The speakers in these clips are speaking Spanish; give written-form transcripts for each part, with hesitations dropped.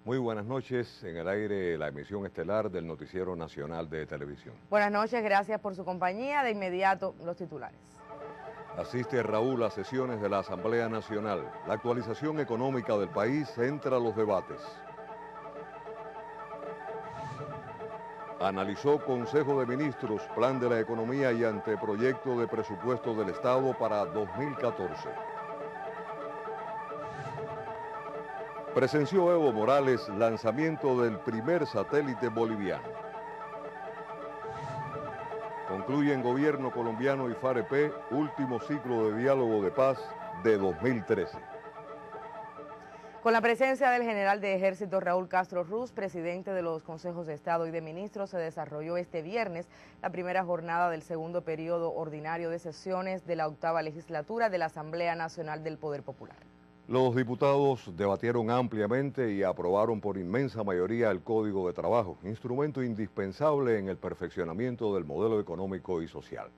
Muy buenas noches, en el aire la emisión estelar del Noticiero Nacional de Televisión. Buenas noches, gracias por su compañía. De inmediato, los titulares. Asiste Raúl a sesiones de la Asamblea Nacional. La actualización económica del país entra a los debates. Analizó Consejo de Ministros, Plan de la Economía y Anteproyecto de Presupuesto del Estado para 2014. Presenció Evo Morales lanzamiento del primer satélite boliviano. Concluyen Gobierno colombiano y FAREP último ciclo de diálogo de paz de 2013. Con la presencia del general de Ejército Raúl Castro Ruz, presidente de los Consejos de Estado y de Ministros, se desarrolló este viernes la primera jornada del segundo periodo ordinario de sesiones de la 8ª legislatura de la Asamblea Nacional del Poder Popular. Los diputados debatieron ampliamente y aprobaron por inmensa mayoría el Código de Trabajo, instrumento indispensable en el perfeccionamiento del modelo económico y social.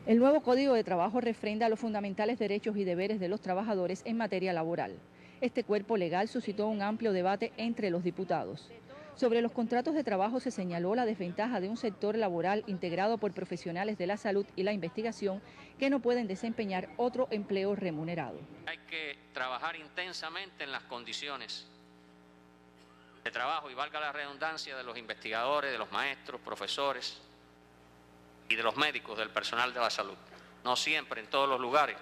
El nuevo Código de Trabajo refrenda los fundamentales derechos y deberes de los trabajadores en materia laboral. Este cuerpo legal suscitó un amplio debate entre los diputados. Sobre los contratos de trabajo se señaló la desventaja de un sector laboral integrado por profesionales de la salud y la investigación que no pueden desempeñar otro empleo remunerado. Hay que trabajar intensamente en las condiciones de trabajo y valga la redundancia de los investigadores, de los maestros, profesores y de los médicos, del personal de la salud. No siempre en todos los lugares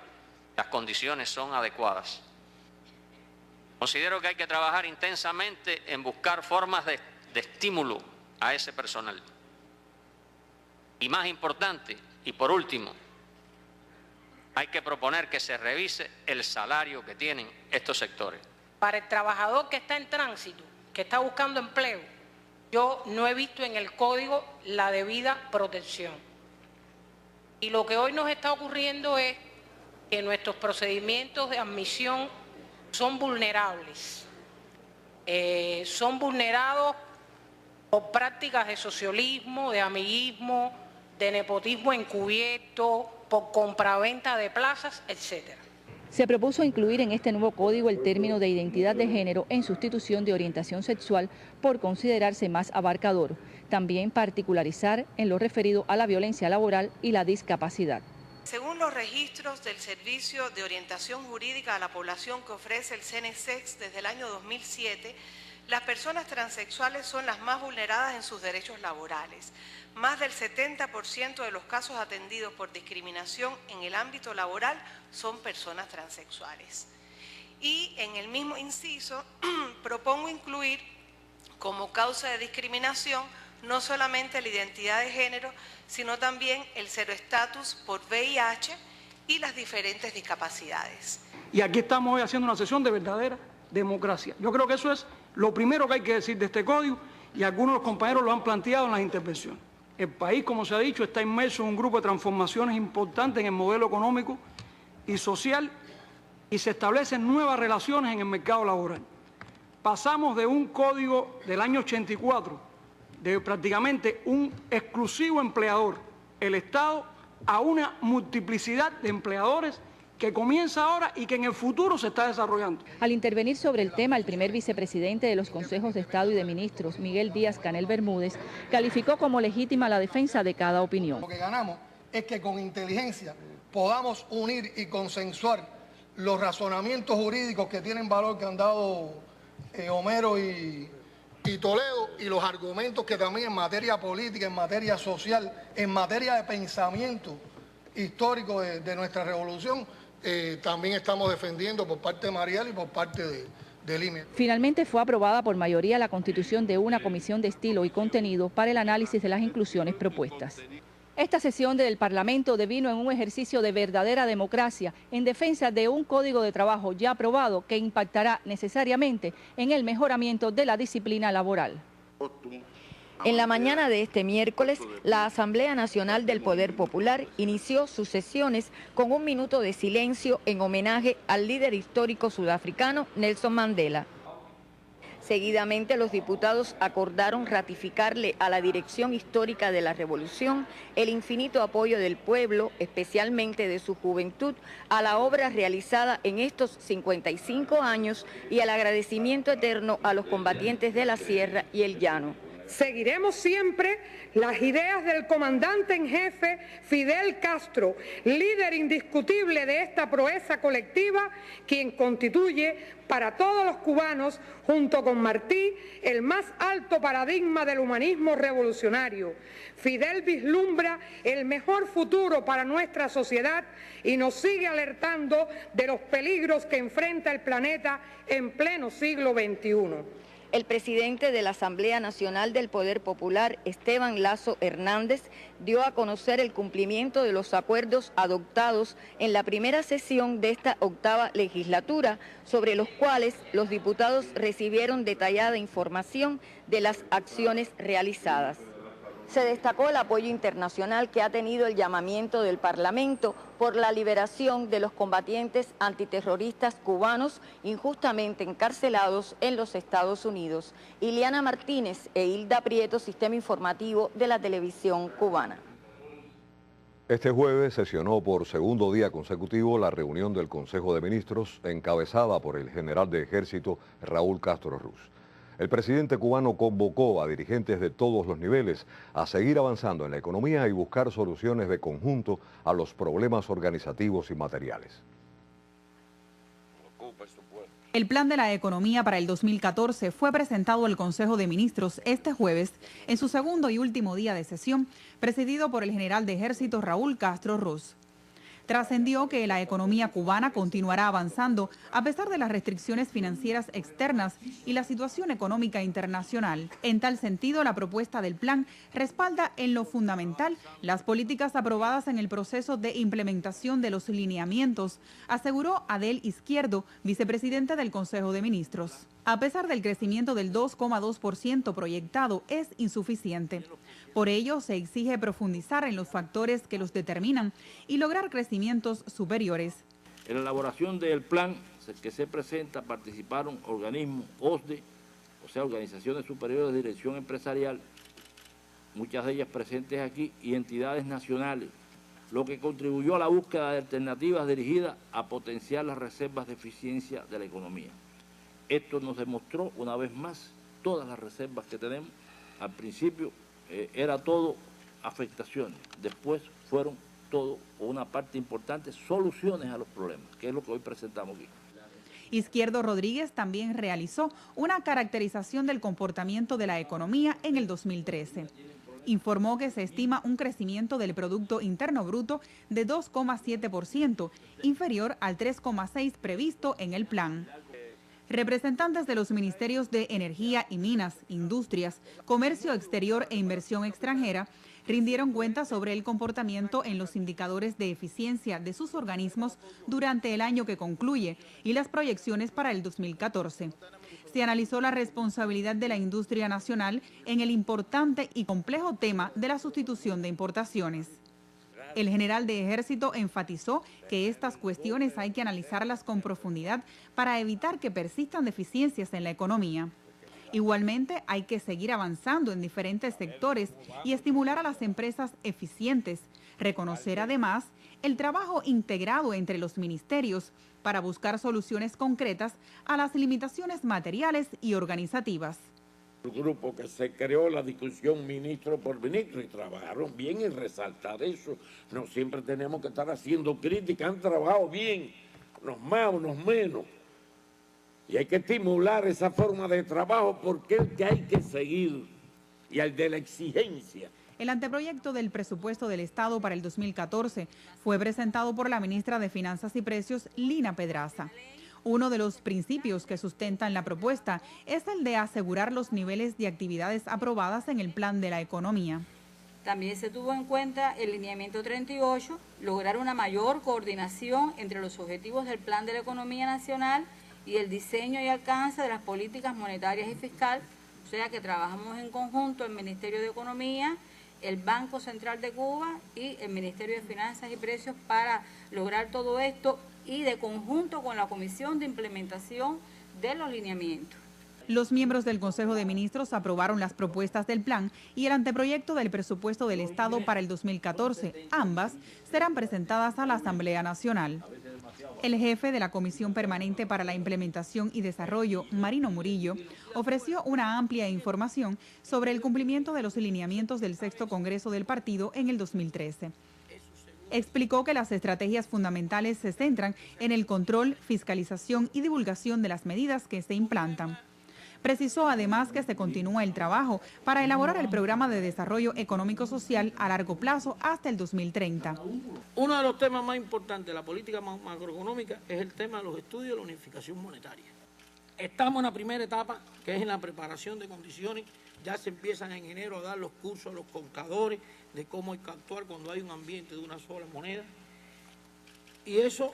las condiciones son adecuadas. Considero que hay que trabajar intensamente en buscar formas de estímulo a ese personal. Y más importante, y por último, hay que proponer que se revise el salario que tienen estos sectores. Para el trabajador que está en tránsito, que está buscando empleo, yo no he visto en el código la debida protección. Y lo que hoy nos está ocurriendo es que nuestros procedimientos de admisión son vulnerables. Son vulnerados por prácticas de socialismo, de amiguismo, de nepotismo encubierto, por compraventa de plazas, etc. Se propuso incluir en este nuevo código el término de identidad de género en sustitución de orientación sexual por considerarse más abarcador. También particularizar en lo referido a la violencia laboral y la discapacidad. Según los registros del Servicio de Orientación Jurídica a la Población que ofrece el CNSEX desde el año 2007, las personas transexuales son las más vulneradas en sus derechos laborales. Más del 70% de los casos atendidos por discriminación en el ámbito laboral son personas transexuales. Y en el mismo inciso propongo incluir como causa de discriminación no solamente la identidad de género, sino también el seroestatus por VIH y las diferentes discapacidades. Y aquí estamos hoy haciendo una sesión de verdadera democracia. Yo creo que eso es lo primero que hay que decir de este código y algunos de los compañeros lo han planteado en las intervenciones. El país, como se ha dicho, está inmerso en un grupo de transformaciones importantes en el modelo económico y social y se establecen nuevas relaciones en el mercado laboral. Pasamos de un código del año 84, de prácticamente un exclusivo empleador, el Estado, a una multiplicidad de empleadores que comienza ahora y que en el futuro se está desarrollando. Al intervenir sobre el tema, el primer vicepresidente de los Consejos de Estado y de Ministros, Miguel Díaz-Canel Bermúdez, calificó como legítima la defensa de cada opinión. Lo que ganamos es que con inteligencia podamos unir y consensuar los razonamientos jurídicos que tienen valor que han dado Homero y Toledo y los argumentos que también en materia política, en materia social, en materia de pensamiento histórico de nuestra revolución, también estamos defendiendo por parte de Mariel y por parte del IME. Finalmente fue aprobada por mayoría la constitución de una comisión de estilo y contenido para el análisis de las inclusiones propuestas. Esta sesión del Parlamento devino en un ejercicio de verdadera democracia en defensa de un código de trabajo ya aprobado que impactará necesariamente en el mejoramiento de la disciplina laboral. En la mañana de este miércoles, la Asamblea Nacional del Poder Popular inició sus sesiones con un minuto de silencio en homenaje al líder histórico sudafricano Nelson Mandela. Seguidamente, los diputados acordaron ratificarle a la Dirección Histórica de la Revolución el infinito apoyo del pueblo, especialmente de su juventud, a la obra realizada en estos 55 años y el agradecimiento eterno a los combatientes de la Sierra y el Llano. Seguiremos siempre las ideas del comandante en jefe Fidel Castro, líder indiscutible de esta proeza colectiva, quien constituye para todos los cubanos, junto con Martí, el más alto paradigma del humanismo revolucionario. Fidel vislumbra el mejor futuro para nuestra sociedad y nos sigue alertando de los peligros que enfrenta el planeta en pleno siglo XXI. El presidente de la Asamblea Nacional del Poder Popular, Esteban Lazo Hernández, dio a conocer el cumplimiento de los acuerdos adoptados en la primera sesión de esta octava legislatura, sobre los cuales los diputados recibieron detallada información de las acciones realizadas. Se destacó el apoyo internacional que ha tenido el llamamiento del Parlamento por la liberación de los combatientes antiterroristas cubanos injustamente encarcelados en los Estados Unidos. Iliana Martínez e Hilda Prieto, Sistema Informativo de la Televisión Cubana. Este jueves sesionó por segundo día consecutivo la reunión del Consejo de Ministros encabezada por el general de Ejército Raúl Castro Ruz. El presidente cubano convocó a dirigentes de todos los niveles a seguir avanzando en la economía y buscar soluciones de conjunto a los problemas organizativos y materiales. El plan de la economía para el 2014 fue presentado al Consejo de Ministros este jueves en su segundo y último día de sesión, presidido por el general de Ejército Raúl Castro Ruz. Trascendió que la economía cubana continuará avanzando a pesar de las restricciones financieras externas y la situación económica internacional. En tal sentido, la propuesta del plan respalda en lo fundamental las políticas aprobadas en el proceso de implementación de los lineamientos, aseguró Adel Izquierdo, vicepresidente del Consejo de Ministros. A pesar del crecimiento del 2,2% proyectado, es insuficiente. Por ello, se exige profundizar en los factores que los determinan y lograr crecimientos superiores. En la elaboración del plan que se presenta participaron organismos OSDE, o sea, Organizaciones Superiores de Dirección Empresarial, muchas de ellas presentes aquí, y entidades nacionales, lo que contribuyó a la búsqueda de alternativas dirigidas a potenciar las reservas de eficiencia de la economía. Esto nos demostró una vez más todas las reservas que tenemos. Al principio era todo afectaciones, después fueron todo o una parte importante soluciones a los problemas, que es lo que hoy presentamos aquí. Izquierdo Rodríguez también realizó una caracterización del comportamiento de la economía en el 2013. Informó que se estima un crecimiento del Producto Interno Bruto de 2,7%, inferior al 3,6% previsto en el plan. Representantes de los ministerios de Energía y Minas, Industrias, Comercio Exterior e Inversión Extranjera rindieron cuenta sobre el comportamiento en los indicadores de eficiencia de sus organismos durante el año que concluye y las proyecciones para el 2014. Se analizó la responsabilidad de la industria nacional en el importante y complejo tema de la sustitución de importaciones. El general de Ejército enfatizó que estas cuestiones hay que analizarlas con profundidad para evitar que persistan deficiencias en la economía. Igualmente, hay que seguir avanzando en diferentes sectores y estimular a las empresas eficientes, reconocer además el trabajo integrado entre los ministerios para buscar soluciones concretas a las limitaciones materiales y organizativas. El grupo que se creó, la discusión ministro por ministro, y trabajaron bien en resaltar eso. No siempre tenemos que estar haciendo crítica, han trabajado bien, unos más, unos menos. Y hay que estimular esa forma de trabajo porque es que hay que seguir, y al de la exigencia. El anteproyecto del presupuesto del Estado para el 2014 fue presentado por la ministra de Finanzas y Precios, Lina Pedraza. Uno de los principios que sustentan la propuesta es el de asegurar los niveles de actividades aprobadas en el plan de la economía. También se tuvo en cuenta el lineamiento 38, lograr una mayor coordinación entre los objetivos del plan de la economía nacional y el diseño y alcance de las políticas monetarias y fiscal, sea que trabajamos en conjunto el Ministerio de Economía, el Banco Central de Cuba y el Ministerio de Finanzas y Precios para lograr todo esto y de conjunto con la Comisión de Implementación de los lineamientos. Los miembros del Consejo de Ministros aprobaron las propuestas del plan y el anteproyecto del presupuesto del Estado para el 2014. Ambas serán presentadas a la Asamblea Nacional. El jefe de la Comisión Permanente para la Implementación y Desarrollo, Marino Murillo, ofreció una amplia información sobre el cumplimiento de los lineamientos del sexto Congreso del partido en el 2013. Explicó que las estrategias fundamentales se centran en el control, fiscalización y divulgación de las medidas que se implantan. Precisó además que se continúa el trabajo para elaborar el programa de desarrollo económico-social a largo plazo hasta el 2030. Uno de los temas más importantes de la política macroeconómica es el tema de los estudios de la unificación monetaria. Estamos en la primera etapa, que es en la preparación de condiciones. Ya se empiezan en enero a dar los cursos a los contadores de cómo hay que actuar cuando hay un ambiente de una sola moneda. Y eso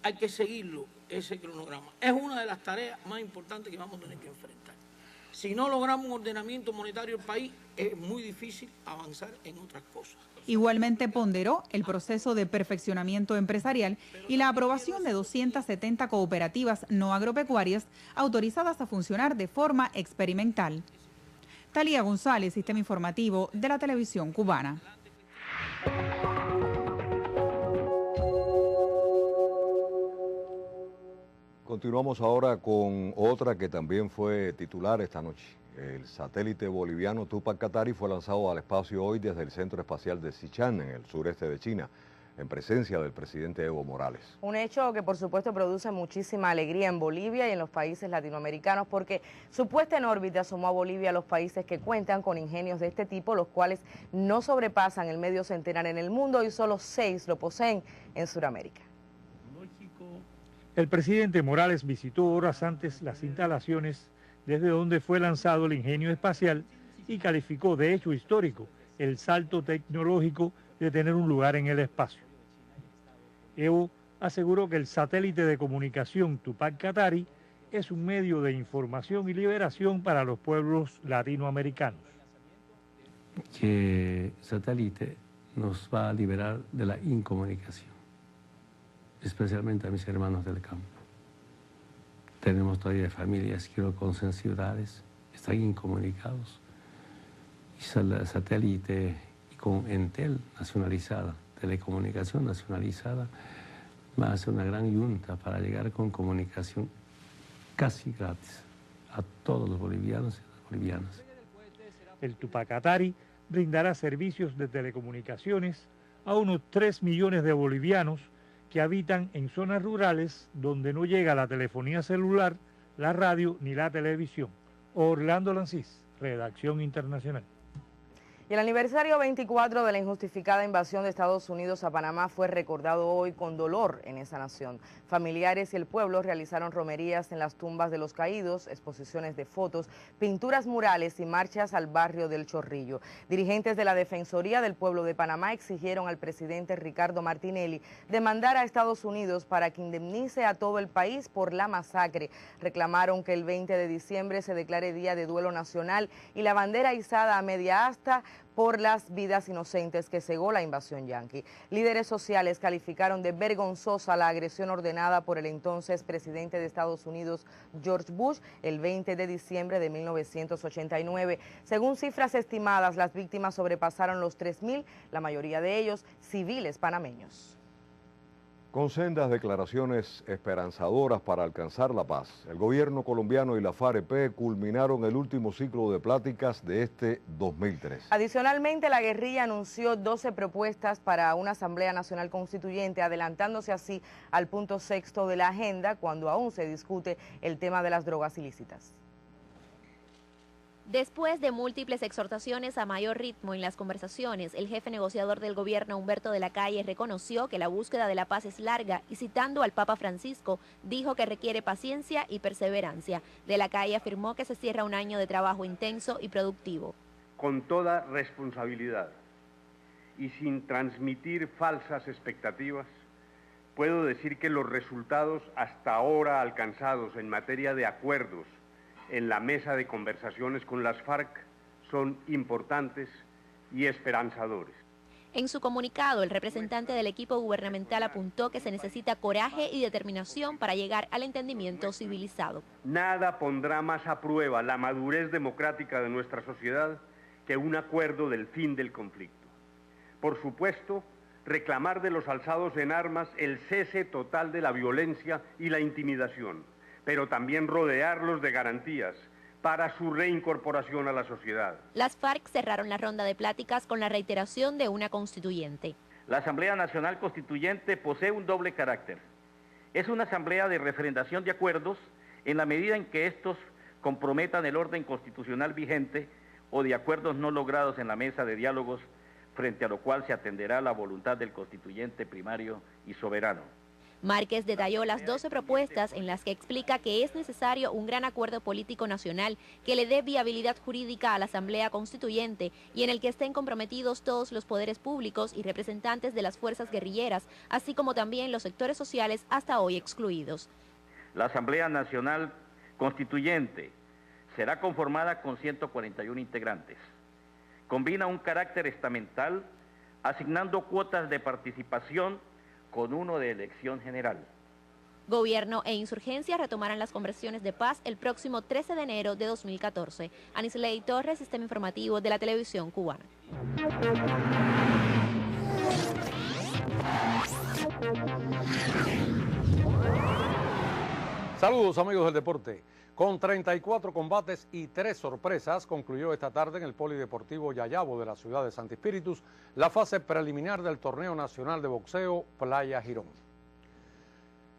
hay que seguirlo, ese cronograma. Es una de las tareas más importantes que vamos a tener que enfrentar. Si no logramos un ordenamiento monetario del país, es muy difícil avanzar en otras cosas. Igualmente ponderó el proceso de perfeccionamiento empresarial y la aprobación de 270 cooperativas no agropecuarias autorizadas a funcionar de forma experimental. Talía González, Sistema Informativo de la Televisión Cubana. Continuamos ahora con otra que también fue titular esta noche. El satélite boliviano Tupac Katari fue lanzado al espacio hoy desde el Centro Espacial de Xichán, en el sureste de China, en presencia del presidente Evo Morales. Un hecho que por supuesto produce muchísima alegría en Bolivia y en los países latinoamericanos, porque su puesta en órbita sumó a Bolivia a los países que cuentan con ingenios de este tipo, los cuales no sobrepasan el medio centenar en el mundo y solo 6 lo poseen en Sudamérica. El presidente Morales visitó horas antes las instalaciones desde donde fue lanzado el ingenio espacial y calificó de hecho histórico el salto tecnológico de tener un lugar en el espacio. Evo aseguró que el satélite de comunicación Tupac Katari es un medio de información y liberación para los pueblos latinoamericanos. Que el satélite nos va a liberar de la incomunicación, especialmente a mis hermanos del campo. Tenemos todavía familias que con ciudades, están incomunicados. Y el satélite y con Entel nacionalizada, telecomunicación nacionalizada, va a hacer una gran yunta para llegar con comunicación casi gratis a todos los bolivianos y las bolivianas. El Tupac Katari brindará servicios de telecomunicaciones a unos 3 millones de bolivianos que habitan en zonas rurales donde no llega la telefonía celular, la radio ni la televisión. Orlando Lancís, Redacción Internacional. Y el aniversario 24 de la injustificada invasión de Estados Unidos a Panamá fue recordado hoy con dolor en esa nación. Familiares y el pueblo realizaron romerías en las tumbas de los caídos, exposiciones de fotos, pinturas murales y marchas al barrio del Chorrillo. Dirigentes de la Defensoría del Pueblo de Panamá exigieron al presidente Ricardo Martinelli demandar a Estados Unidos para que indemnice a todo el país por la masacre. Reclamaron que el 20 de diciembre se declare Día de Duelo Nacional y la bandera izada a media asta por las vidas inocentes que cegó la invasión yanqui. Líderes sociales calificaron de vergonzosa la agresión ordenada por el entonces presidente de Estados Unidos, George Bush, el 20 de diciembre de 1989. Según cifras estimadas, las víctimas sobrepasaron los 3.000, la mayoría de ellos civiles panameños. Con sendas declaraciones esperanzadoras para alcanzar la paz, el gobierno colombiano y la FAREP culminaron el último ciclo de pláticas de este 2003. Adicionalmente, la guerrilla anunció 12 propuestas para una Asamblea Nacional Constituyente, adelantándose así al punto 6º de la agenda, cuando aún se discute el tema de las drogas ilícitas. Después de múltiples exhortaciones a mayor ritmo en las conversaciones, el jefe negociador del gobierno, Humberto de la Calle, reconoció que la búsqueda de la paz es larga y, citando al Papa Francisco, dijo que requiere paciencia y perseverancia. De la Calle afirmó que se cierra un año de trabajo intenso y productivo. Con toda responsabilidad y sin transmitir falsas expectativas, puedo decir que los resultados hasta ahora alcanzados en materia de acuerdos en la mesa de conversaciones con las FARC son importantes y esperanzadores. En su comunicado, el representante del equipo gubernamental apuntó que se necesita coraje y determinación para llegar al entendimiento civilizado. Nada pondrá más a prueba la madurez democrática de nuestra sociedad que un acuerdo del fin del conflicto. Por supuesto, reclamar de los alzados en armas el cese total de la violencia y la intimidación, pero también rodearlos de garantías para su reincorporación a la sociedad. Las FARC cerraron la ronda de pláticas con la reiteración de una constituyente. La Asamblea Nacional Constituyente posee un doble carácter. Es una asamblea de refrendación de acuerdos en la medida en que estos comprometan el orden constitucional vigente o de acuerdos no logrados en la mesa de diálogos, frente a lo cual se atenderá la voluntad del constituyente primario y soberano. Márquez detalló las 12 propuestas en las que explica que es necesario un gran acuerdo político nacional que le dé viabilidad jurídica a la Asamblea Constituyente y en el que estén comprometidos todos los poderes públicos y representantes de las fuerzas guerrilleras, así como también los sectores sociales hasta hoy excluidos. La Asamblea Nacional Constituyente será conformada con 141 integrantes. Combina un carácter estamental, asignando cuotas de participación con uno de elección general. Gobierno e insurgencia retomarán las conversaciones de paz el próximo 13 de enero de 2014. Anisley Torres, Sistema Informativo de la Televisión Cubana. Saludos amigos del deporte. Con 34 combates y 3 sorpresas, concluyó esta tarde en el Polideportivo Yayabo de la ciudad de Santi Espíritus la fase preliminar del Torneo Nacional de Boxeo Playa Girón.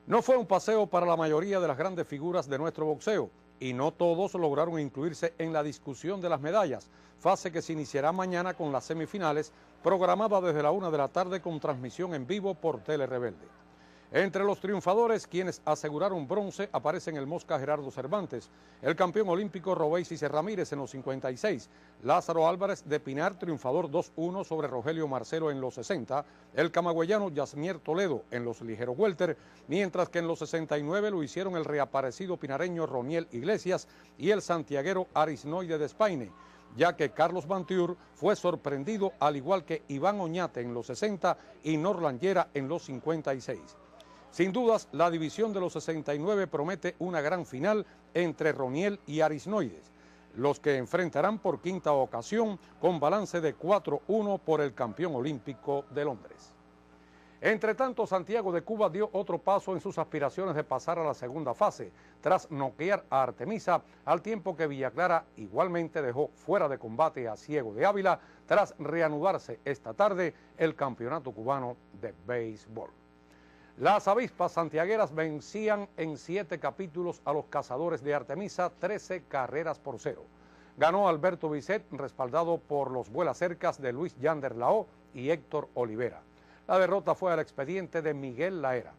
No fue un paseo para la mayoría de las grandes figuras de nuestro boxeo y no todos lograron incluirse en la discusión de las medallas, fase que se iniciará mañana con las semifinales, programada desde la 1 de la tarde con transmisión en vivo por Tele Rebelde. Entre los triunfadores, quienes aseguraron bronce, aparecen el Mosca Gerardo Cervantes, el campeón olímpico Robéis Ramírez en los 56, Lázaro Álvarez de Pinar, triunfador 2-1 sobre Rogelio Marcelo en los 60, el camagüeyano Yasmier Toledo en los ligeros welter, mientras que en los 69 lo hicieron el reaparecido pinareño Roniel Iglesias y el santiaguero Arisnoide de Espaine, ya que Carlos Bantur fue sorprendido al igual que Iván Oñate en los 60 y Norlan Llera en los 56. Sin dudas, la división de los 69 promete una gran final entre Roniel y Arisnoides, los que enfrentarán por quinta ocasión con balance de 4-1 por el campeón olímpico de Londres. Entre tanto, Santiago de Cuba dio otro paso en sus aspiraciones de pasar a la segunda fase, tras noquear a Artemisa, al tiempo que Villa Clara igualmente dejó fuera de combate a Ciego de Ávila, tras reanudarse esta tarde el campeonato cubano de béisbol. Las avispas santiagueras vencían en 7 capítulos a los cazadores de Artemisa 13 carreras por 0. Ganó Alberto Bisset, respaldado por los vuelacercas de Luis Yander Lao y Héctor Olivera. La derrota fue al expediente de Miguel Laera.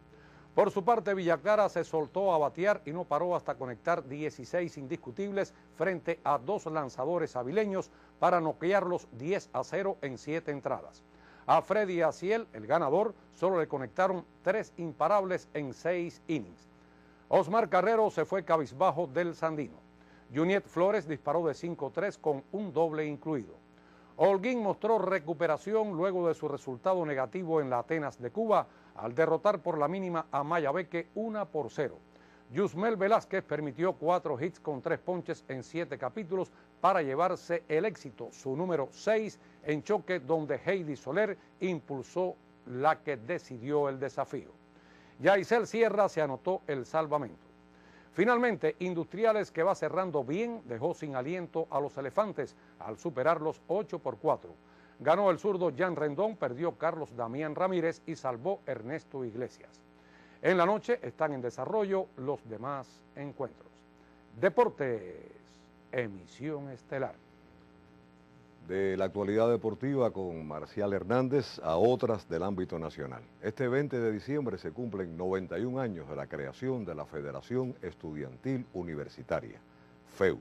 Por su parte, Villa Clara se soltó a batear y no paró hasta conectar 16 indiscutibles frente a 2 lanzadores avileños para noquearlos 10-0 en 7 entradas. A Freddy Aciel, el ganador, solo le conectaron 3 imparables en 6 innings. Osmar Carrero se fue cabizbajo del Sandino. Juniet Flores disparó de 5-3 con un doble incluido. Holguín mostró recuperación luego de su resultado negativo en la Atenas de Cuba al derrotar por la mínima a Mayabeque 1-0. Yusmel Velázquez permitió 4 hits con 3 ponches en 7 capítulos para llevarse el éxito, su número 6 en choque donde Heidi Soler impulsó la que decidió el desafío. Yaisel Sierra se anotó el salvamento. Finalmente, Industriales, que va cerrando bien, dejó sin aliento a los Elefantes al superarlos 8-4. Ganó el zurdo Jan Rendón, perdió Carlos Damián Ramírez y salvó Ernesto Iglesias. En la noche están en desarrollo los demás encuentros. Deportes, emisión estelar. De la actualidad deportiva con Marcial Hernández a otras del ámbito nacional. Este 20 de diciembre se cumplen 91 años de la creación de la Federación Estudiantil Universitaria, FEU.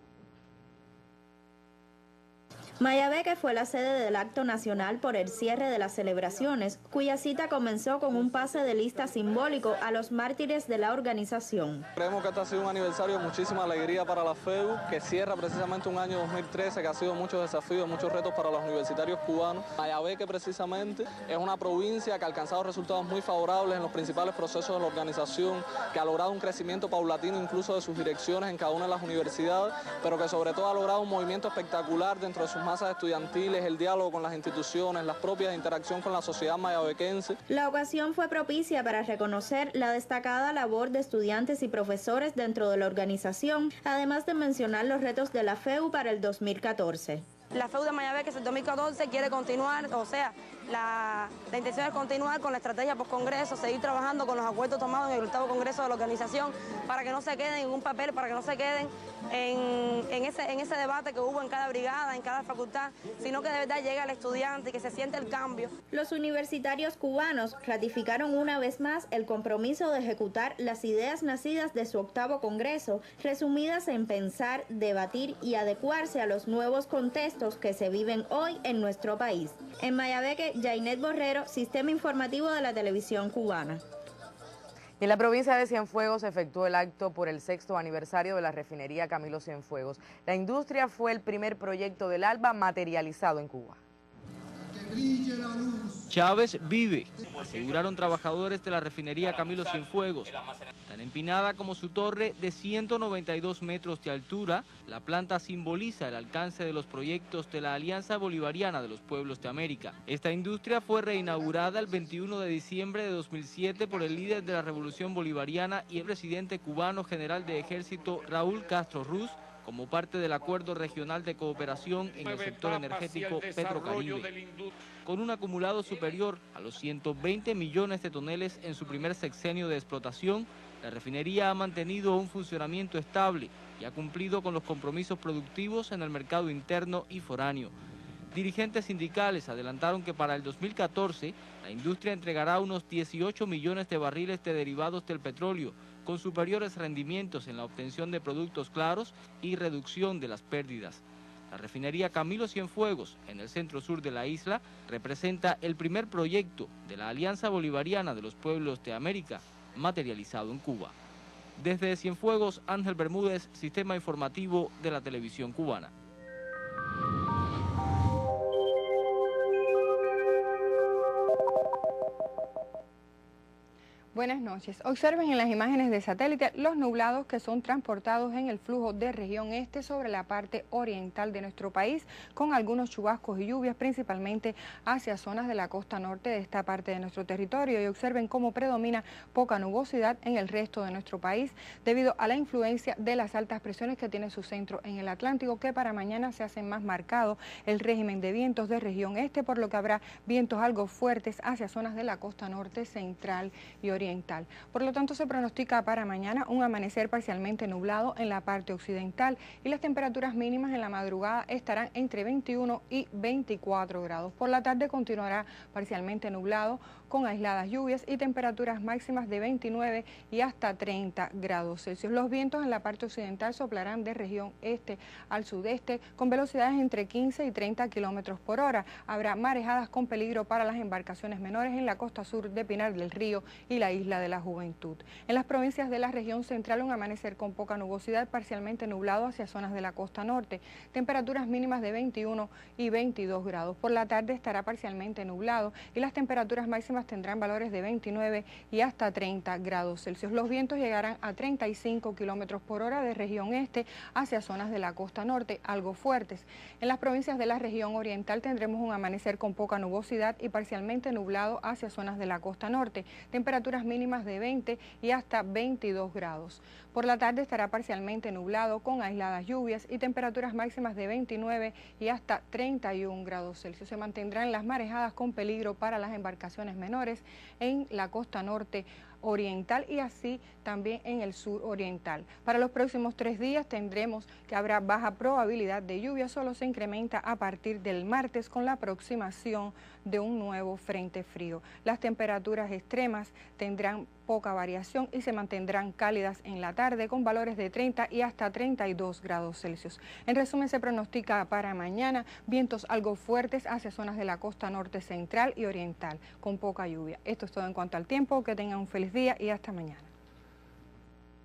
Mayabeque fue la sede del acto nacional por el cierre de las celebraciones, cuya cita comenzó con un pase de lista simbólico a los mártires de la organización. Creemos que este ha sido un aniversario de muchísima alegría para la FEU, que cierra precisamente un año 2013 que ha sido muchos desafíos, muchos retos para los universitarios cubanos. Mayabeque precisamente es una provincia que ha alcanzado resultados muy favorables en los principales procesos de la organización, que ha logrado un crecimiento paulatino incluso de sus direcciones en cada una de las universidades, pero que sobre todo ha logrado un movimiento espectacular dentro de sus masas estudiantiles, el diálogo con las instituciones, las propias interacción con la sociedad mayabequense. La ocasión fue propicia para reconocer la destacada labor de estudiantes y profesores dentro de la organización, además de mencionar los retos de la FEU para el 2014. La FEU de Mayabeque en el 2014 quiere continuar, o sea, la intención es continuar con la estrategia post-congreso, seguir trabajando con los acuerdos tomados en el 8º Congreso de la organización para que no se queden en un papel, para que no se queden en ese debate que hubo en cada brigada, en cada facultad, sino que de verdad llegue al estudiante y que se siente el cambio. Los universitarios cubanos ratificaron una vez más el compromiso de ejecutar las ideas nacidas de su 8º Congreso, resumidas en pensar, debatir y adecuarse a los nuevos contextos que se viven hoy en nuestro país. En Mayabeque, Jainet Borrero, Sistema Informativo de la Televisión Cubana. Y en la provincia de Cienfuegos se efectuó el acto por el 6º aniversario de la refinería Camilo Cienfuegos. La industria fue el primer proyecto del ALBA materializado en Cuba. Chávez vive, aseguraron trabajadores de la refinería Camilo Cienfuegos. Tan empinada como su torre de 192 metros de altura, la planta simboliza el alcance de los proyectos de la Alianza Bolivariana de los Pueblos de América. Esta industria fue reinaugurada el 21 de diciembre de 2007 por el líder de la Revolución Bolivariana y el presidente cubano general de Ejército Raúl Castro Ruz, como parte del Acuerdo Regional de Cooperación en el sector energético Petrocaribe. Con un acumulado superior a los 120 millones de toneles en su primer sexenio de explotación, la refinería ha mantenido un funcionamiento estable y ha cumplido con los compromisos productivos en el mercado interno y foráneo. Dirigentes sindicales adelantaron que para el 2014 la industria entregará unos 18 millones de barriles de derivados del petróleo, con superiores rendimientos en la obtención de productos claros y reducción de las pérdidas. La refinería Camilo Cienfuegos, en el centro sur de la isla, representa el primer proyecto de la Alianza Bolivariana de los Pueblos de América, materializado en Cuba. Desde Cienfuegos, Ángel Bermúdez, Sistema Informativo de la Televisión Cubana. Buenas noches. Observen en las imágenes de satélite los nublados que son transportados en el flujo de región este sobre la parte oriental de nuestro país, con algunos chubascos y lluvias, principalmente hacia zonas de la costa norte de esta parte de nuestro territorio. Y observen cómo predomina poca nubosidad en el resto de nuestro país, debido a la influencia de las altas presiones que tiene su centro en el Atlántico, que para mañana se hace más marcado el régimen de vientos de región este, por lo que habrá vientos algo fuertes hacia zonas de la costa norte, central y oriental. Por lo tanto, se pronostica para mañana un amanecer parcialmente nublado en la parte occidental y las temperaturas mínimas en la madrugada estarán entre 21 y 24 grados. Por la tarde continuará parcialmente nublado con aisladas lluvias y temperaturas máximas de 29 y hasta 30 grados Celsius. Los vientos en la parte occidental soplarán de región este al sudeste con velocidades entre 15 y 30 kilómetros por hora. Habrá marejadas con peligro para las embarcaciones menores en la costa sur de Pinar del Río y la Isla de la Juventud. En las provincias de la región central, un amanecer con poca nubosidad, parcialmente nublado hacia zonas de la costa norte. Temperaturas mínimas de 21 y 22 grados. Por la tarde estará parcialmente nublado y las temperaturas máximas tendrán valores de 29 y hasta 30 grados Celsius. Los vientos llegarán a 35 kilómetros por hora de región este hacia zonas de la costa norte, algo fuertes. En las provincias de la región oriental tendremos un amanecer con poca nubosidad y parcialmente nublado hacia zonas de la costa norte. Temperaturas mínimas de 20 y hasta 22 grados. Por la tarde estará parcialmente nublado con aisladas lluvias y temperaturas máximas de 29 y hasta 31 grados Celsius. Se mantendrán las marejadas con peligro para las embarcaciones menores en la costa norte oriental y así también en el sur oriental. Para los próximos 3 días tendremos que habrá baja probabilidad de lluvia, solo se incrementa a partir del martes con la aproximación de un nuevo frente frío. Las temperaturas extremas tendrán poca variación y se mantendrán cálidas en la tarde con valores de 30 y hasta 32 grados Celsius. En resumen, se pronostica para mañana vientos algo fuertes hacia zonas de la costa norte central y oriental, con poca lluvia. Esto es todo en cuanto al tiempo. Que tengan un feliz día y hasta mañana.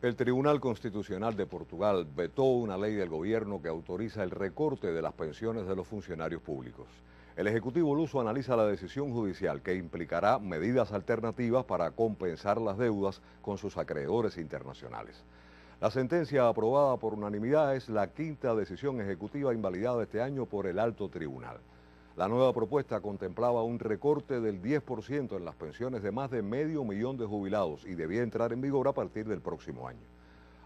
El Tribunal Constitucional de Portugal vetó una ley del gobierno que autoriza el recorte de las pensiones de los funcionarios públicos. El Ejecutivo luso analiza la decisión judicial que implicará medidas alternativas para compensar las deudas con sus acreedores internacionales. La sentencia aprobada por unanimidad es la quinta decisión ejecutiva invalidada este año por el Alto Tribunal. La nueva propuesta contemplaba un recorte del 10% en las pensiones de más de 500.000 de jubilados y debía entrar en vigor a partir del próximo año.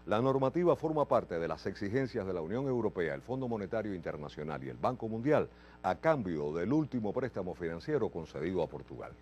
La normativa forma parte de las exigencias de la Unión Europea, el Fondo Monetario Internacional y el Banco Mundial a cambio del último préstamo financiero concedido a Portugal.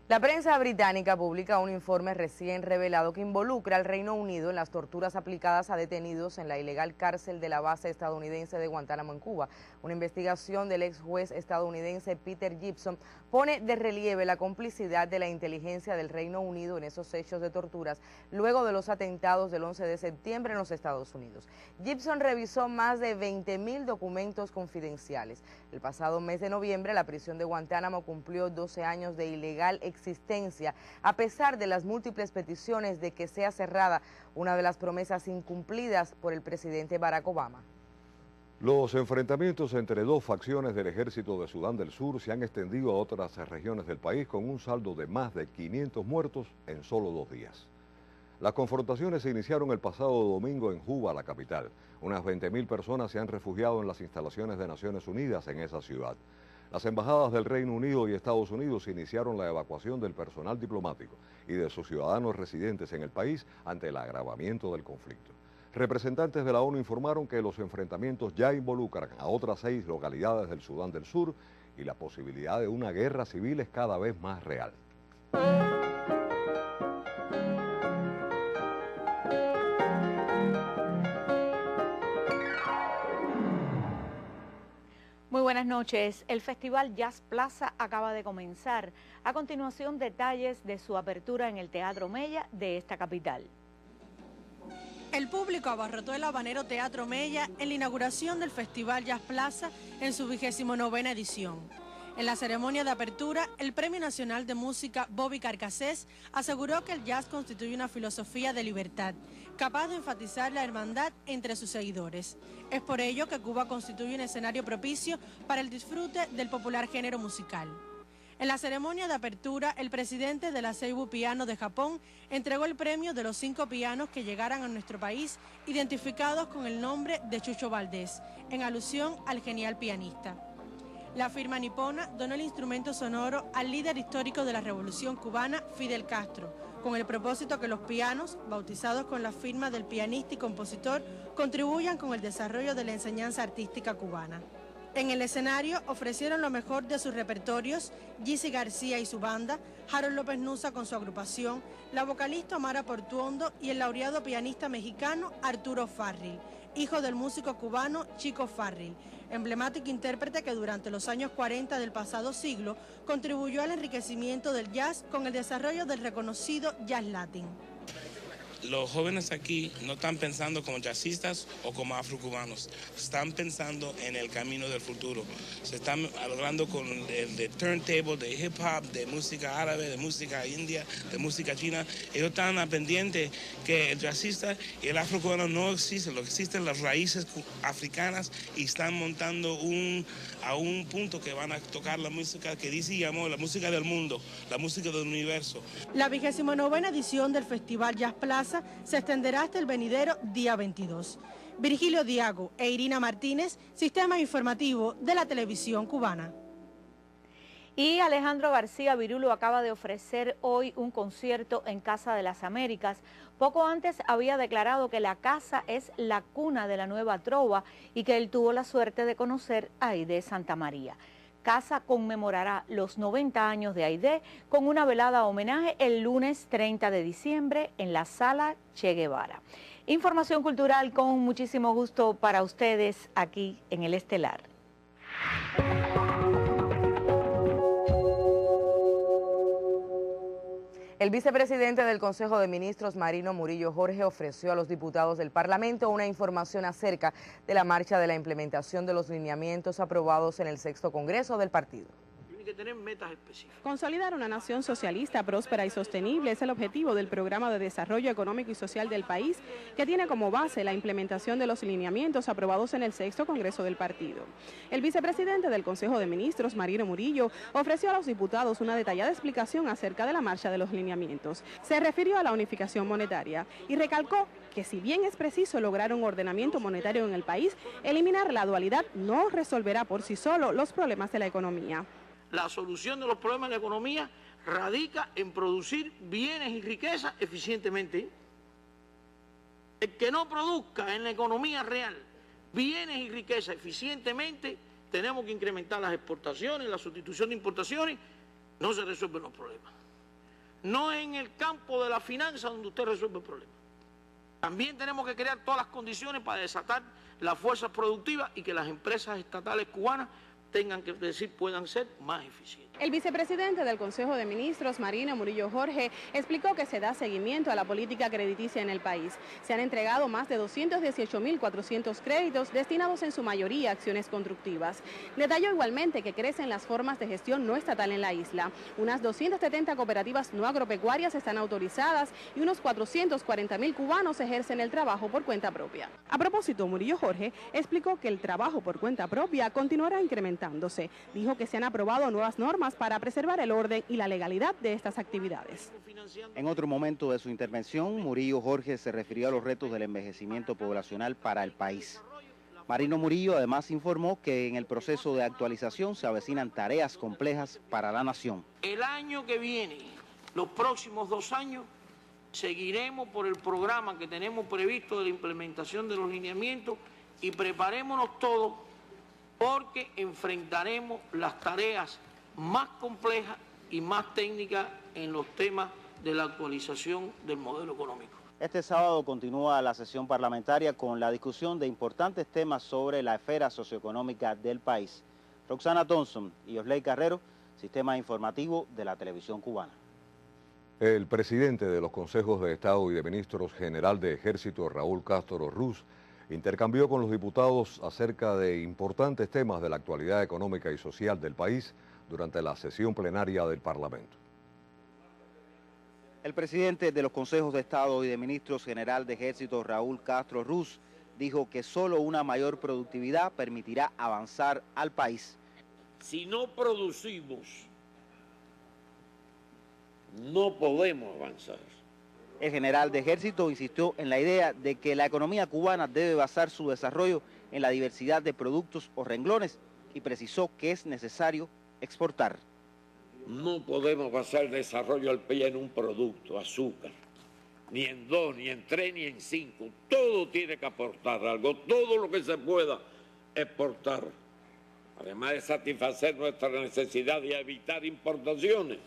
La prensa británica publica un informe recién revelado que involucra al Reino Unido en las torturas aplicadas a detenidos en la ilegal cárcel de la base estadounidense de Guantánamo en Cuba. Una investigación del ex juez estadounidense Peter Gibson pone de relieve la complicidad de la inteligencia del Reino Unido en esos hechos de torturas luego de los atentados del 11 de septiembre en los Estados Unidos. Gibson revisó más de 20.000 documentos confidenciales. El pasado mes de noviembre, la prisión de Guantánamo cumplió 12 años de ilegal existencia, a pesar de las múltiples peticiones de que sea cerrada, una de las promesas incumplidas por el presidente Barack Obama. Los enfrentamientos entre dos facciones del ejército de Sudán del Sur se han extendido a otras regiones del país con un saldo de más de 500 muertos en solo 2 días. Las confrontaciones se iniciaron el pasado domingo en Juba, la capital. Unas 20.000 personas se han refugiado en las instalaciones de Naciones Unidas en esa ciudad. Las embajadas del Reino Unido y Estados Unidos iniciaron la evacuación del personal diplomático y de sus ciudadanos residentes en el país ante el agravamiento del conflicto. Representantes de la ONU informaron que los enfrentamientos ya involucran a otras 6 localidades del Sudán del Sur y la posibilidad de una guerra civil es cada vez más real. Muy buenas noches. El Festival Jazz Plaza acaba de comenzar. A continuación, detalles de su apertura en el Teatro Mella de esta capital. El público abarrotó el habanero Teatro Mella en la inauguración del Festival Jazz Plaza en su 29ª edición. En la ceremonia de apertura, el Premio Nacional de Música Bobby Carcassés aseguró que el jazz constituye una filosofía de libertad, capaz de enfatizar la hermandad entre sus seguidores. Es por ello que Cuba constituye un escenario propicio para el disfrute del popular género musical. En la ceremonia de apertura, el presidente de la Seibu Piano de Japón entregó el premio de los 5 pianos que llegaran a nuestro país, identificados con el nombre de Chucho Valdés, en alusión al genial pianista. La firma nipona donó el instrumento sonoro al líder histórico de la Revolución Cubana, Fidel Castro, con el propósito que los pianos, bautizados con la firma del pianista y compositor, contribuyan con el desarrollo de la enseñanza artística cubana. En el escenario ofrecieron lo mejor de sus repertorios Gizzy García y su banda, Harold López Nussa con su agrupación, la vocalista Omara Portuondo y el laureado pianista mexicano Arturo Farril, hijo del músico cubano Chico Farril, emblemático intérprete que durante los años 40 del pasado siglo contribuyó al enriquecimiento del jazz con el desarrollo del reconocido jazz latín. Los jóvenes aquí no están pensando como jazzistas o como afrocubanos, están pensando en el camino del futuro. Se están logrando con el de turntable, de hip hop, de música árabe, de música india, de música china. Ellos están pendientes que el jazzista y el afrocubano no existen, lo que existen las raíces africanas y están montando a un punto que van a tocar la música que dice y llamó la música del mundo, la música del universo. La 29ª edición del Festival Jazz Plaza se extenderá hasta el venidero día 22. Virgilio Diago e Irina Martínez, Sistema Informativo de la Televisión Cubana. Y Alejandro García Virulo acaba de ofrecer hoy un concierto en Casa de las Américas. Poco antes había declarado que la casa es la cuna de la nueva trova y que él tuvo la suerte de conocer a Aide Santamaría. Casa conmemorará los 90 años de Aide con una velada homenaje el lunes 30 de diciembre en la Sala Che Guevara. Información cultural con muchísimo gusto para ustedes aquí en El Estelar. El vicepresidente del Consejo de Ministros, Marino Murillo Jorge, ofreció a los diputados del Parlamento una información acerca de la marcha de la implementación de los lineamientos aprobados en el 6º Congreso del partido. Que tener metas específicas. Consolidar una nación socialista, próspera y sostenible es el objetivo del Programa de Desarrollo Económico y Social del país, que tiene como base la implementación de los lineamientos aprobados en el 6º Congreso del partido. El vicepresidente del Consejo de Ministros, Marino Murillo, ofreció a los diputados una detallada explicación acerca de la marcha de los lineamientos. Se refirió a la unificación monetaria y recalcó que si bien es preciso lograr un ordenamiento monetario en el país, eliminar la dualidad no resolverá por sí solo los problemas de la economía. La solución de los problemas de la economía radica en producir bienes y riquezas eficientemente. El que no produzca en la economía real bienes y riquezas eficientemente, tenemos que incrementar las exportaciones, la sustitución de importaciones, no se resuelven los problemas. No es en el campo de la finanza donde usted resuelve el problema. También tenemos que crear todas las condiciones para desatar las fuerzas productivas y que las empresas estatales cubanas puedan ser más eficientes. El vicepresidente del Consejo de Ministros, Marino Murillo Jorge, explicó que se da seguimiento a la política crediticia en el país. Se han entregado más de 218.400 créditos destinados en su mayoría a acciones constructivas. Detalló igualmente que crecen las formas de gestión no estatal en la isla. Unas 270 cooperativas no agropecuarias están autorizadas y unos 440.000 cubanos ejercen el trabajo por cuenta propia. A propósito, Murillo Jorge explicó que el trabajo por cuenta propia continuará incrementándose. Dijo que se han aprobado nuevas normas para preservar el orden y la legalidad de estas actividades. En otro momento de su intervención, Murillo Jorge se refirió a los retos del envejecimiento poblacional para el país. Marino Murillo además informó que en el proceso de actualización se avecinan tareas complejas para la nación. El año que viene, los próximos 2 años, seguiremos por el programa que tenemos previsto de la implementación de los lineamientos y preparémonos todos porque enfrentaremos las tareas más complejas y más técnicas en los temas de la actualización del modelo económico. Este sábado continúa la sesión parlamentaria con la discusión de importantes temas sobre la esfera socioeconómica del país. Roxana Thompson y Osley Carrero, Sistema Informativo de la Televisión Cubana. El presidente de los Consejos de Estado y de Ministros, general de Ejército Raúl Castro Ruz, intercambió con los diputados acerca de importantes temas de la actualidad económica y social del país durante la sesión plenaria del Parlamento. El presidente de los Consejos de Estado y de Ministros, general de Ejército Raúl Castro Ruz, dijo que solo una mayor productividad permitirá avanzar al país. Si no producimos, no podemos avanzar. El general de Ejército insistió en la idea de que la economía cubana debe basar su desarrollo en la diversidad de productos o renglones y precisó que es necesario exportar. No podemos basar el desarrollo del país en un producto, azúcar, ni en 2, ni en 3, ni en 5. Todo tiene que aportar algo, todo lo que se pueda exportar. Además de satisfacer nuestra necesidad de evitar importaciones,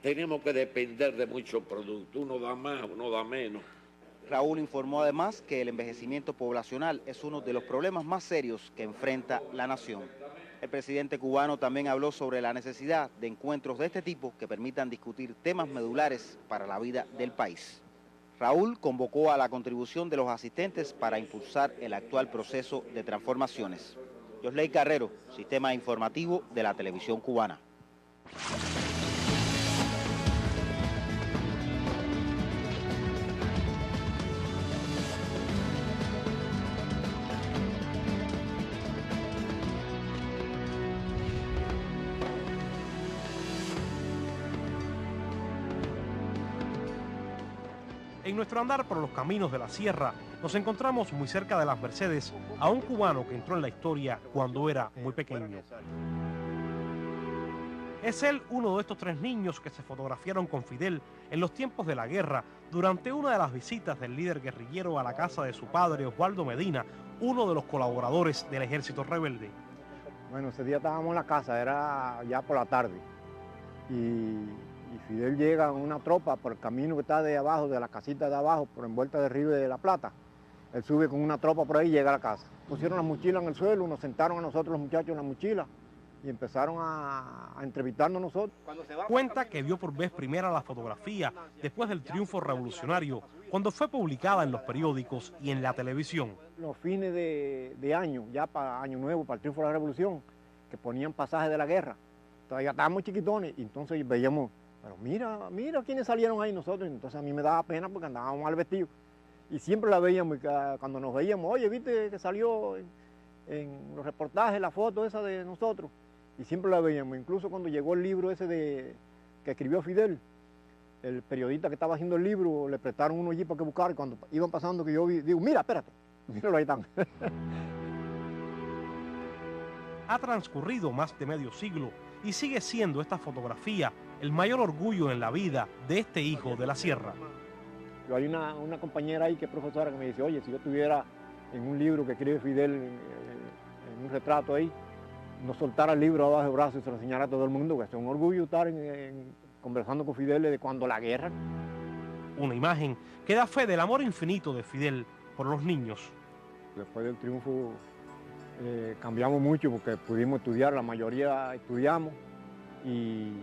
tenemos que depender de muchos productos, uno da más, uno da menos. Raúl informó además que el envejecimiento poblacional es uno de los problemas más serios que enfrenta la nación. El presidente cubano también habló sobre la necesidad de encuentros de este tipo que permitan discutir temas medulares para la vida del país. Raúl convocó a la contribución de los asistentes para impulsar el actual proceso de transformaciones. Yosley Carrero, Sistema Informativo de la Televisión Cubana. En nuestro andar por los caminos de la sierra, nos encontramos muy cerca de Las Mercedes a un cubano que entró en la historia cuando era muy pequeño. Es él uno de estos 3 niños que se fotografiaron con Fidel en los tiempos de la guerra durante una de las visitas del líder guerrillero a la casa de su padre, Osvaldo Medina, uno de los colaboradores del ejército rebelde. Bueno, ese día estábamos en la casa, era ya por la tarde, y Fidel llega en una tropa por el camino que está de abajo, de la casita de abajo, por envuelta de Río de la Plata. Él sube con una tropa por ahí y llega a la casa. Pusieron la mochila en el suelo, nos sentaron a nosotros los muchachos en la mochila y empezaron a entrevistarnos nosotros. Cuenta que vio por vez primera la fotografía después del triunfo revolucionario, cuando fue publicada en los periódicos y en la televisión. Los fines de año, ya para Año Nuevo, para el triunfo de la revolución, que ponían pasajes de la guerra. Todavía estábamos chiquitones y entonces veíamos, pero mira quiénes salieron ahí nosotros. Entonces a mí me daba pena porque andábamos mal vestidos. Y siempre la veíamos, y cuando nos veíamos, oye, viste que salió en los reportajes la foto esa de nosotros. Y siempre la veíamos, incluso cuando llegó el libro ese que escribió Fidel, el periodista que estaba haciendo el libro, le prestaron unos allí para que buscar, y cuando iban pasando que yo vi, digo, mira, espérate, míralo ahí están. Ha transcurrido más de medio siglo y sigue siendo esta fotografía el mayor orgullo en la vida de este hijo de la sierra. Yo hay una compañera ahí que es profesora que me dice, oye, si yo estuviera en un libro que escribe Fidel, en un retrato ahí, no soltara el libro abajo del brazo y se lo enseñara a todo el mundo, que es un orgullo estar conversando con Fidel de cuando la guerra. Una imagen que da fe del amor infinito de Fidel por los niños. Después del triunfo cambiamos mucho porque pudimos estudiar, la mayoría estudiamos y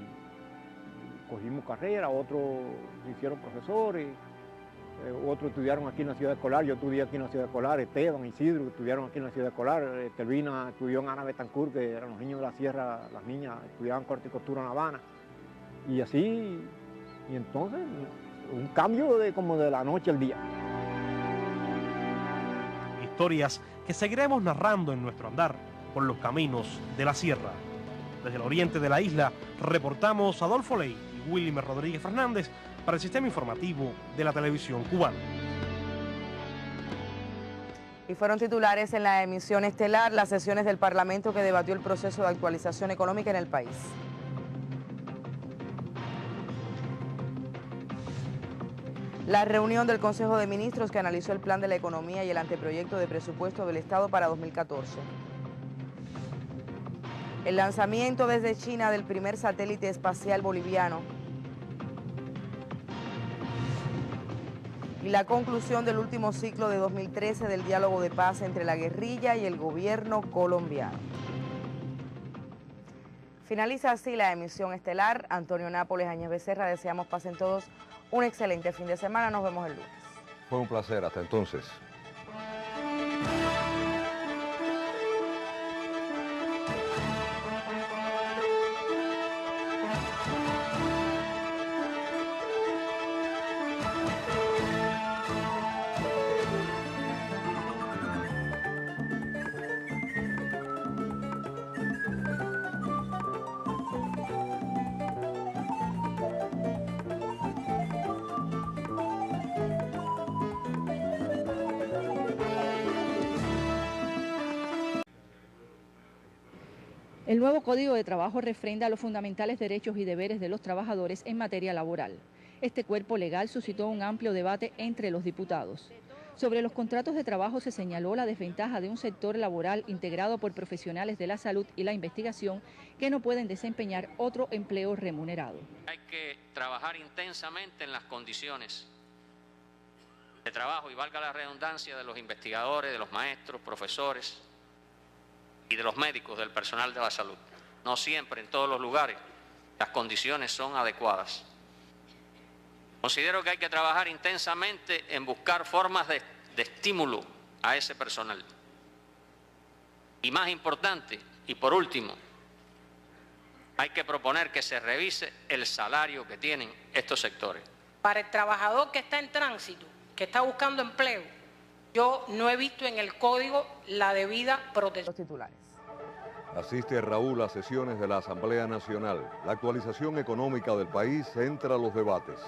cogimos carrera, otros se hicieron profesores, otros estudiaron aquí en la ciudad escolar, yo estudié aquí en la ciudad escolar, Esteban, Isidro, que estudiaron aquí en la ciudad escolar, Telvina estudió en Ana Betancourt, que eran los niños de la sierra, las niñas estudiaban corte y costura en La Habana, y así, y entonces un cambio como de la noche al día. Historias que seguiremos narrando en nuestro andar por los caminos de la sierra. Desde el oriente de la isla, reportamos Adolfo Ley y Willimer Rodríguez Fernández para el Sistema Informativo de la Televisión Cubana. Y fueron titulares en la emisión estelar las sesiones del Parlamento que debatió el proceso de actualización económica en el país. La reunión del Consejo de Ministros que analizó el plan de la economía y el anteproyecto de presupuesto del Estado para 2014. El lanzamiento desde China del primer satélite espacial boliviano. Y la conclusión del último ciclo de 2013 del diálogo de paz entre la guerrilla y el gobierno colombiano. Finaliza así la emisión estelar. Antonio Nápoles, Áñez Becerra, deseamos pasen todos un excelente fin de semana. Nos vemos el lunes. Fue un placer. Hasta entonces. El nuevo Código de Trabajo refrenda los fundamentales derechos y deberes de los trabajadores en materia laboral. Este cuerpo legal suscitó un amplio debate entre los diputados. Sobre los contratos de trabajo se señaló la desventaja de un sector laboral integrado por profesionales de la salud y la investigación que no pueden desempeñar otro empleo remunerado. Hay que trabajar intensamente en las condiciones de trabajo y valga la redundancia de los investigadores, de los maestros, profesores y de los médicos, del personal de la salud. No siempre, en todos los lugares, las condiciones son adecuadas. Considero que hay que trabajar intensamente en buscar formas de estímulo a ese personal. Y más importante, y por último, hay que proponer que se revise el salario que tienen estos sectores. Para el trabajador que está en tránsito, que está buscando empleo, yo no he visto en el código la debida protección. Los titulares. Asiste Raúl a sesiones de la Asamblea Nacional. La actualización económica del país entra a los debates.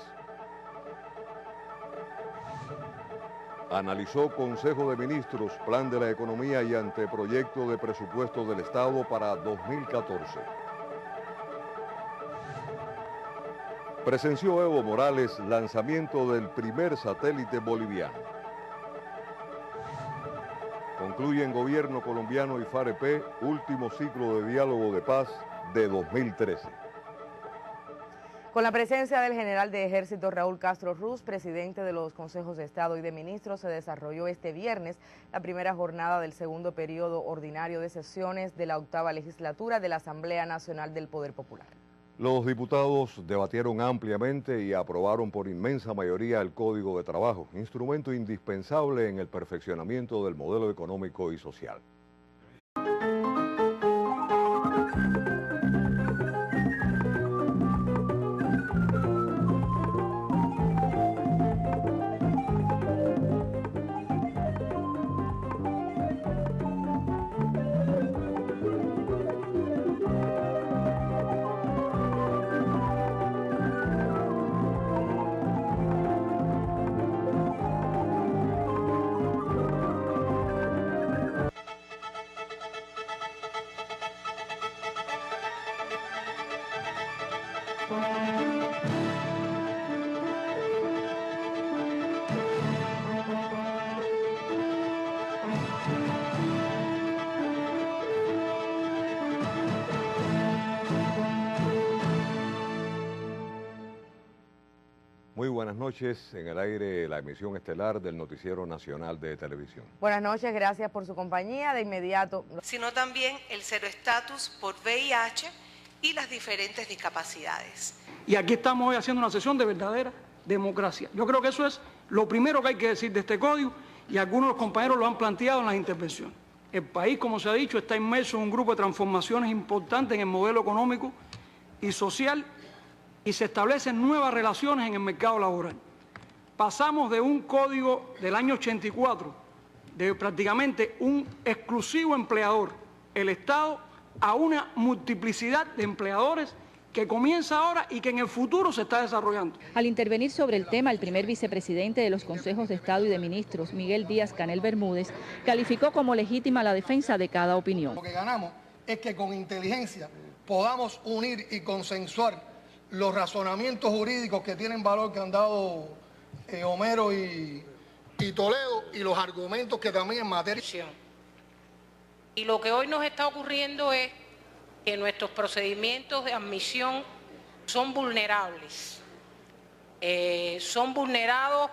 Analizó Consejo de Ministros, Plan de la Economía y Anteproyecto de Presupuesto del Estado para 2014. Presenció Evo Morales lanzamiento del primer satélite boliviano. Concluyen Gobierno colombiano y FAREP, último ciclo de diálogo de paz de 2013. Con la presencia del general de Ejército Raúl Castro Ruz, presidente de los Consejos de Estado y de Ministros, se desarrolló este viernes la primera jornada del segundo periodo ordinario de sesiones de la 8ª legislatura de la Asamblea Nacional del Poder Popular. Los diputados debatieron ampliamente y aprobaron por inmensa mayoría el Código de Trabajo, instrumento indispensable en el perfeccionamiento del modelo económico y social. Muy buenas noches, en el aire la emisión estelar del Noticiero Nacional de Televisión. Buenas noches, gracias por su compañía. De inmediato, sino también el cero estatus por VIH y las diferentes discapacidades. Y aquí estamos hoy haciendo una sesión de verdadera democracia. Yo creo que eso es lo primero que hay que decir de este código, y algunos de los compañeros lo han planteado en las intervenciones. El país, como se ha dicho, está inmerso en un grupo de transformaciones importantes en el modelo económico y social, y se establecen nuevas relaciones en el mercado laboral. Pasamos de un código del año 84, de prácticamente un exclusivo empleador, el Estado, a una multiplicidad de empleadores que comienza ahora y que en el futuro se está desarrollando. Al intervenir sobre el tema, el primer vicepresidente de los Consejos de Estado y de Ministros, Miguel Díaz-Canel Bermúdez, calificó como legítima la defensa de cada opinión. Lo que ganamos es que con inteligencia podamos unir y consensuar los razonamientos jurídicos que tienen valor, que han dado Homero y Toledo, y los argumentos que también en materia. Y lo que hoy nos está ocurriendo es que nuestros procedimientos de admisión son vulnerables. Son vulnerados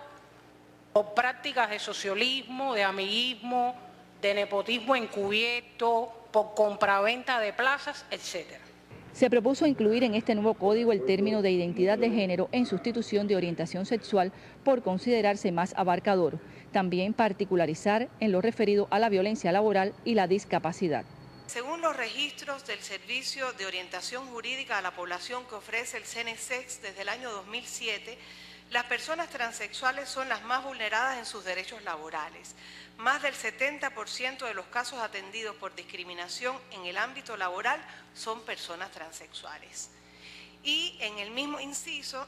por prácticas de socialismo, de amiguismo, de nepotismo encubierto, por compraventa de plazas, etcétera. Se propuso incluir en este nuevo código el término de identidad de género en sustitución de orientación sexual por considerarse más abarcador. También particularizar en lo referido a la violencia laboral y la discapacidad. Según los registros del Servicio de Orientación Jurídica a la Población que ofrece el CNSEX desde el año 2007, las personas transexuales son las más vulneradas en sus derechos laborales. Más del 70% de los casos atendidos por discriminación en el ámbito laboral son personas transexuales. Y en el mismo inciso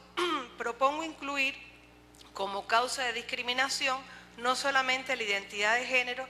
propongo incluir como causa de discriminación no solamente la identidad de género,